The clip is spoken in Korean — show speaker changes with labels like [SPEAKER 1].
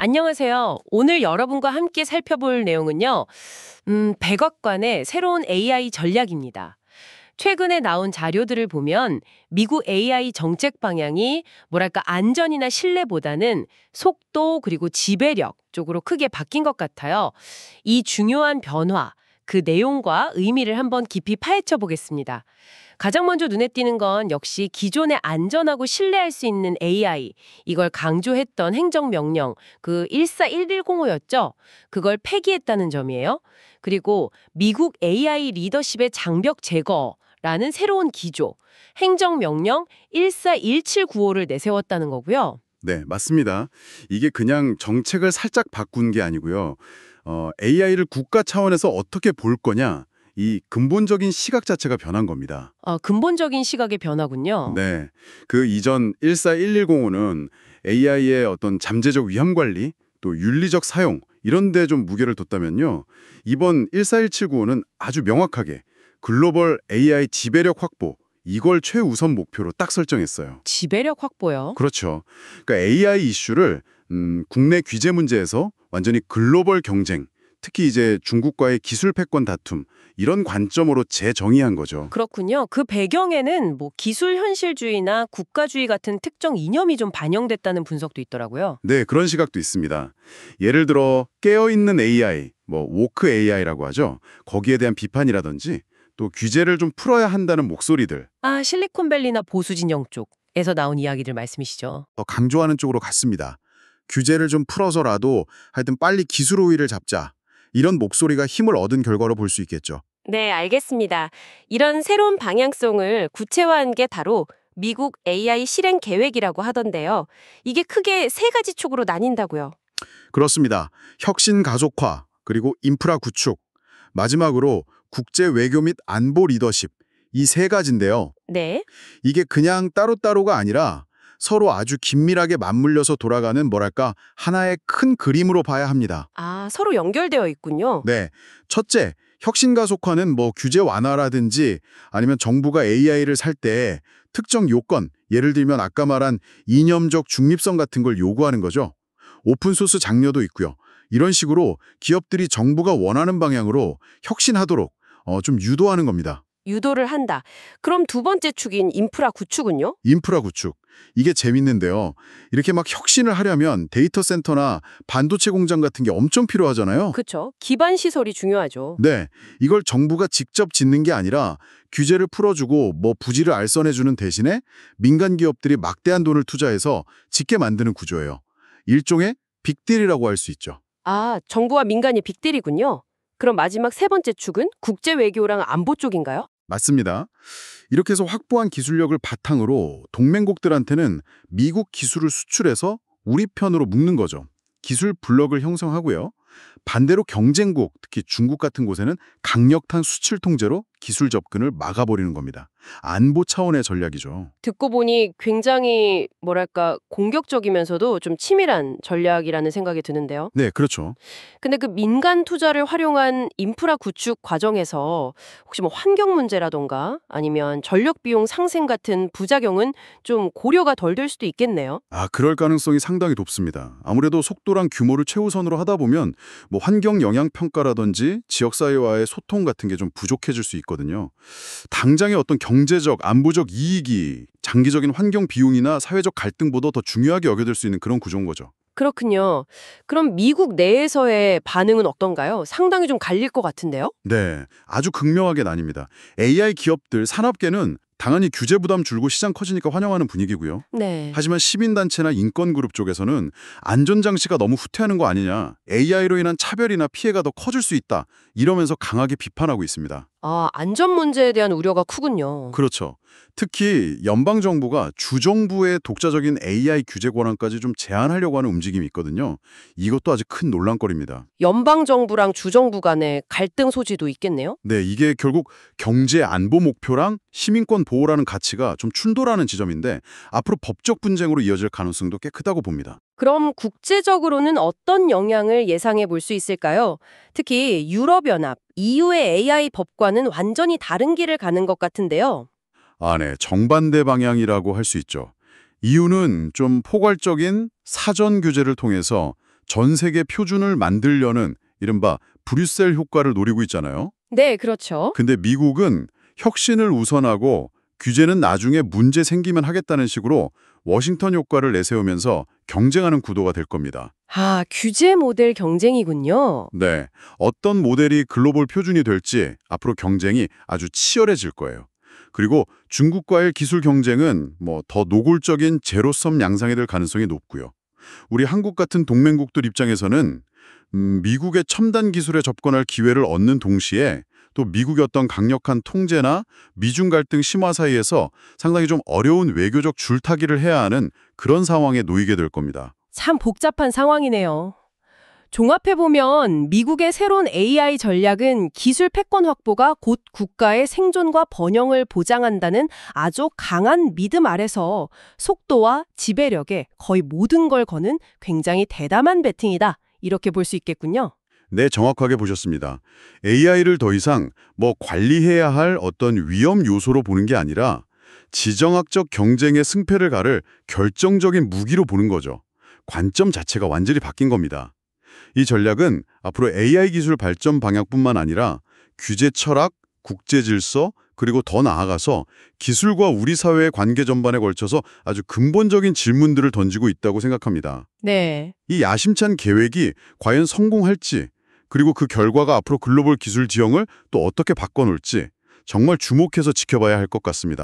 [SPEAKER 1] 안녕하세요. 오늘 여러분과 함께 살펴볼 내용은요. 백악관의 새로운 AI 전략입니다. 최근에 나온 자료들을 보면 미국 AI 정책 방향이 뭐랄까 안전이나 신뢰보다는 속도 그리고 지배력 쪽으로 크게 바뀐 것 같아요. 이 중요한 변화, 그 내용과 의미를 한번 깊이 파헤쳐 보겠습니다. 가장 먼저 눈에 띄는 건 역시 기존에 안전하고 신뢰할 수 있는 AI, 이걸 강조했던 행정명령, 그 141105였죠? 그걸 폐기했다는 점이에요. 그리고 미국 AI 리더십의 장벽 제거라는 새로운 기조, 행정명령 141795를 내세웠다는 거고요.
[SPEAKER 2] 네, 맞습니다. 이게 그냥 정책을 살짝 바꾼 게 아니고요. AI를 국가 차원에서 어떻게 볼 거냐, 이 근본적인 시각 자체가 변한 겁니다.
[SPEAKER 1] 근본적인 시각의 변화군요.
[SPEAKER 2] 네, 그 이전 141105는 AI의 어떤 잠재적 위험 관리, 또 윤리적 사용 이런 데 좀 무게를 뒀다면요. 이번 14179는 아주 명확하게 글로벌 AI 지배력 확보, 이걸 최우선 목표로 딱 설정했어요.
[SPEAKER 1] 지배력 확보요.
[SPEAKER 2] 그렇죠. 그러니까 AI 이슈를 국내 규제 문제에서 완전히 글로벌 경쟁, 특히 이제 중국과의 기술 패권 다툼 이런 관점으로 재정의한 거죠.
[SPEAKER 1] 그렇군요. 그 배경에는 뭐 기술 현실주의나 국가주의 같은 특정 이념이 좀 반영됐다는 분석도 있더라고요.
[SPEAKER 2] 네, 그런 시각도 있습니다. 예를 들어 깨어있는 AI, 뭐 woke AI라고 하죠. 거기에 대한 비판이라든지 또 규제를 좀 풀어야 한다는 목소리들
[SPEAKER 1] 실리콘밸리나 보수 진영 쪽에서 나온 이야기들 말씀이시죠.
[SPEAKER 3] 더 강조하는 쪽으로 갔습니다. 규제를 좀 풀어서라도 하여튼 빨리 기술 우위를 잡자. 이런 목소리가 힘을 얻은 결과로 볼 수 있겠죠.
[SPEAKER 4] 네, 알겠습니다. 이런 새로운 방향성을 구체화한 게 바로 미국 AI 실행 계획이라고 하던데요. 이게 크게 세 가지 축으로 나뉜다고요.
[SPEAKER 3] 그렇습니다. 혁신 가속화, 그리고 인프라 구축, 마지막으로 국제 외교 및 안보 리더십, 이 세 가지인데요.
[SPEAKER 4] 네.
[SPEAKER 3] 이게 그냥 따로따로가 아니라 서로 아주 긴밀하게 맞물려서 돌아가는 뭐랄까 하나의 큰 그림으로 봐야 합니다.
[SPEAKER 4] 서로 연결되어 있군요.
[SPEAKER 3] 네, 첫째, 혁신 가속화는 뭐 규제 완화라든지 아니면 정부가 AI를 살 때 특정 요건, 예를 들면 아까 말한 이념적 중립성 같은 걸 요구하는 거죠. 오픈소스 장려도 있고요. 이런 식으로 기업들이 정부가 원하는 방향으로 혁신하도록 좀 유도하는 겁니다.
[SPEAKER 4] 유도를 한다. 그럼 두 번째 축인 인프라 구축은요?
[SPEAKER 3] 인프라 구축. 이게 재밌는데요. 이렇게 막 혁신을 하려면 데이터 센터나 반도체 공장 같은 게 엄청 필요하잖아요.
[SPEAKER 4] 그렇죠. 기반 시설이 중요하죠.
[SPEAKER 3] 네, 이걸 정부가 직접 짓는 게 아니라 규제를 풀어주고 뭐 부지를 알선해주는 대신에 민간 기업들이 막대한 돈을 투자해서 짓게 만드는 구조예요. 일종의 빅딜이라고 할 수 있죠.
[SPEAKER 4] 정부와 민간이 빅딜이군요. 그럼 마지막 세 번째 축은 국제 외교랑 안보 쪽인가요?
[SPEAKER 3] 맞습니다. 이렇게 해서 확보한 기술력을 바탕으로 동맹국들한테는 미국 기술을 수출해서 우리 편으로 묶는 거죠. 기술 블록을 형성하고요. 반대로 경쟁국, 특히 중국 같은 곳에는 강력한 수출 통제로 기술 접근을 막아버리는 겁니다. 안보 차원의 전략이죠.
[SPEAKER 4] 듣고 보니 굉장히 뭐랄까 공격적이면서도 좀 치밀한 전략이라는 생각이 드는데요.
[SPEAKER 3] 네, 그렇죠.
[SPEAKER 4] 근데 그 민간 투자를 활용한 인프라 구축 과정에서 혹시 뭐 환경 문제라던가 아니면 전력 비용 상승 같은 부작용은 좀 고려가 덜 될 수도 있겠네요.
[SPEAKER 3] 그럴 가능성이 상당히 높습니다. 아무래도 속도랑 규모를 최우선으로 하다 보면 뭐 환경 영향 평가라든지 지역사회와의 소통 같은 게 좀 부족해질 수 있거든요. 당장의 어떤 경제적, 안보적 이익이 장기적인 환경 비용이나 사회적 갈등보다 더 중요하게 여겨질 수 있는 그런 구조인 거죠.
[SPEAKER 4] 그렇군요. 그럼 미국 내에서의 반응은 어떤가요? 상당히 좀 갈릴 것 같은데요?
[SPEAKER 3] 네, 아주 극명하게 나뉩니다. AI 기업들, 산업계는 당연히 규제 부담 줄고 시장 커지니까 환영하는 분위기고요.
[SPEAKER 4] 네.
[SPEAKER 3] 하지만 시민단체나 인권그룹 쪽에서는 안전장치가 너무 후퇴하는 거 아니냐, AI로 인한 차별이나 피해가 더 커질 수 있다, 이러면서 강하게 비판하고 있습니다.
[SPEAKER 4] 안전 문제에 대한 우려가 크군요.
[SPEAKER 3] 그렇죠. 특히 연방정부가 주정부의 독자적인 AI 규제 권한까지 좀 제한하려고 하는 움직임이 있거든요. 이것도 아주 큰 논란거리입니다.
[SPEAKER 4] 연방정부랑 주정부 간의 갈등 소지도 있겠네요?
[SPEAKER 3] 네, 이게 결국 경제 안보 목표랑 시민권 보호라는 가치가 좀 충돌하는 지점인데 앞으로 법적 분쟁으로 이어질 가능성도 꽤 크다고 봅니다.
[SPEAKER 4] 그럼 국제적으로는 어떤 영향을 예상해 볼 수 있을까요? 특히 유럽연합, EU의 AI 법과는 완전히 다른 길을 가는 것 같은데요.
[SPEAKER 3] 네, 정반대 방향이라고 할 수 있죠. 이유는 좀 포괄적인 사전 규제를 통해서
[SPEAKER 2] 전 세계 표준을 만들려는 이른바 브뤼셀 효과를 노리고 있잖아요.
[SPEAKER 4] 네, 그렇죠.
[SPEAKER 2] 근데 미국은 혁신을 우선하고 규제는 나중에 문제 생기면 하겠다는 식으로 워싱턴 효과를 내세우면서 경쟁하는 구도가 될 겁니다.
[SPEAKER 4] 아, 규제 모델 경쟁이군요.
[SPEAKER 2] 네, 어떤 모델이 글로벌 표준이 될지 앞으로 경쟁이 아주 치열해질 거예요. 그리고 중국과의 기술 경쟁은 더 노골적인 제로섬 양상이 될 가능성이 높고요. 우리 한국 같은 동맹국들 입장에서는 미국의 첨단 기술에 접근할 기회를 얻는 동시에 또 미국의 어떤 강력한 통제나 미중 갈등 심화 사이에서 상당히 좀 어려운 외교적 줄타기를 해야 하는 그런 상황에 놓이게 될 겁니다.
[SPEAKER 4] 참 복잡한 상황이네요. 종합해보면 미국의 새로운 AI 전략은 기술 패권 확보가 곧 국가의 생존과 번영을 보장한다는 아주 강한 믿음 아래서 속도와 지배력에 거의 모든 걸 거는 굉장히 대담한 배팅이다. 이렇게 볼 수 있겠군요.
[SPEAKER 2] 네, 정확하게 보셨습니다. AI를 더 이상 관리해야 할 어떤 위험 요소로 보는 게 아니라 지정학적 경쟁의 승패를 가를 결정적인 무기로 보는 거죠. 관점 자체가 완전히 바뀐 겁니다. 이 전략은 앞으로 AI 기술 발전 방향뿐만 아니라 규제 철학, 국제 질서, 그리고 더 나아가서 기술과 우리 사회의 관계 전반에 걸쳐서 아주 근본적인 질문들을 던지고 있다고 생각합니다.
[SPEAKER 4] 네.
[SPEAKER 2] 이 야심찬 계획이 과연 성공할지, 그리고 그 결과가 앞으로 글로벌 기술 지형을 또 어떻게 바꿔놓을지 정말 주목해서 지켜봐야 할 것 같습니다.